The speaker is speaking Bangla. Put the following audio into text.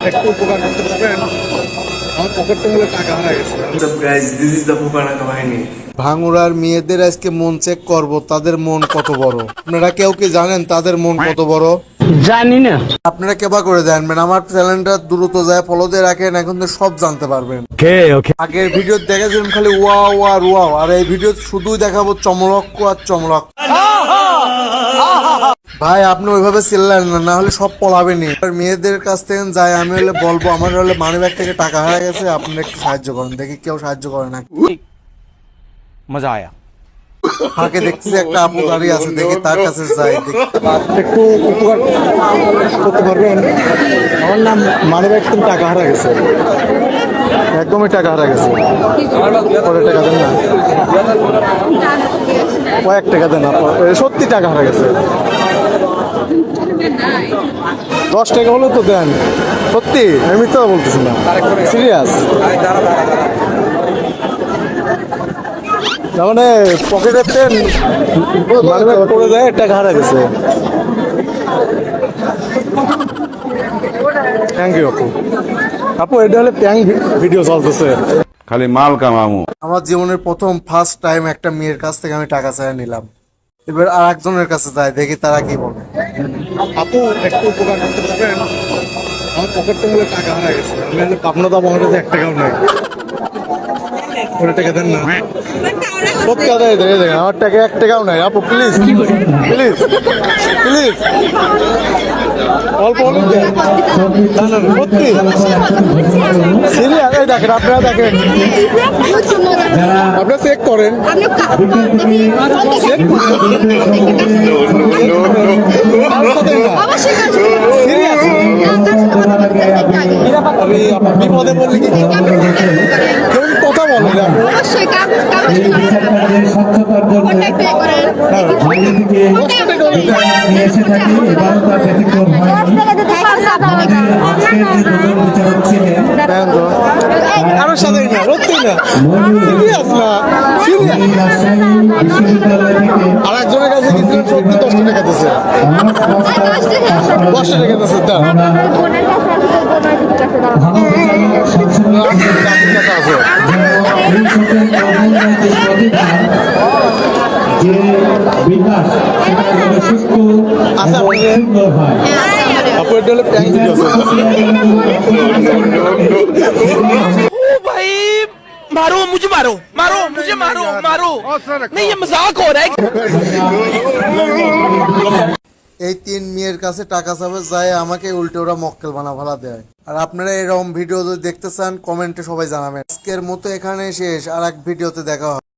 একটু উপকার করতে পারবেন? আমার পকেটটা হলে টাকা হারা গেছে। ভাঙুরার মেয়েদের আজকে মন চেক করব, তাদের মন কত বড়। আপনারা কেউ কি জানেন তাদের মন কত বড়? জানি না। আপনারা কেবা করে জানবেন? আমার চ্যানেলটা দ্রুত যায় ফলো দিয়ে রাখেন, এখন তো সব জানতে পারবেন। আগের ভিডিও দেখেছিলাম খালি ওয়াও আর ওয়াও, আর এই ভিডিও শুধুই দেখাবো চমলক আর চমলক। ভাই আপনি ওইভাবে চিল্লেন না, না হলে সব পলাবেনি। মেয়েদের কাছ থেকে যাই আমি হলে বলবো আমার হলে মানি ব্যাগ থেকে টাকা হারা গেছে, আপনি একটু সাহায্য করেন। দেখি কেউ সাহায্য করে না। মজা আয়া। ফাঁকে দেখতেছি একটা আপু দাঁড়িয়ে আছে, দেখি তার কাছে যাই। একটু উপকার করতে পারবেন? আমার নাম মানি ব্যাগ থেকে টাকা হারা গেছে, একদমই টাকা হারা গেছে। পরে টাকা দেন না, কয়েক টাকা দেন। সত্যি টাকা হারা গেছে, 10 টাকা হলো তো দেন। সত্যি, আমি তো বলতেছি না, সিরিয়াস। মানে পকেটের তেল মানি ব্যাগ পড়ে যায়, টাকা হারা গেছে। থ্যাংক ইউ আপু। আপু এটা হলে প্র্যাঙ্ক ভিডিও চলতেছে, খালি মাল কামামু। আমার জীবনের প্রথম ফার্স্ট টাইম একটা মেয়ের কাছ থেকে আমি টাকা চাই নিলাম। এবার আর একজনের কাছে যাই, দেখি তারা কি বলে। আপু একটু উপকার করতে পারবেন? আমার পকেটটা হলে টাকা হারা গেছে, আমি হলে পাবনা দাম, আমার কাছে 1 টাকাও নাই। ওটা টাকা দেন না, সত্যি কথা দেখেন, আমার টাকা 1 টাকাও নাই। আপু প্লিজ প্লিজ প্লিজ, অল্প অল্প দেন। না না সত্যি সিরিয়াস। এই দেখেন, আপনারা দেখেন, আপনারা চেক করেন, চেক সিরিয়াস। বিপদে বললি কি কথা বলেন? কারোর সাথে না, সত্যি না, সিরিয়াস না, আর একজনের কাছে গেছিলেন, সত্যি 10 টাকা দিচ্ছে, 10 টাকা দিচ্ছে। আপু এটা হলে প্র্যাঙ্ক ভিডিও। भाई मारो मुझे, मारो मारो मुझे, मारो मारो। नहीं ये मजाक हो रहा है। এই 3 মেয়ের কাছে টাকা চাবে যায়, আমাকে উল্টে ওরা মক্কেল বানা ভালা দেয়। আর আপনারা এরকম ভিডিও যদি দেখতে চান কমেন্টে সবাই জানাবেন। আজকের মতো এখানে শেষ, আর এক ভিডিওতে দেখা হবে।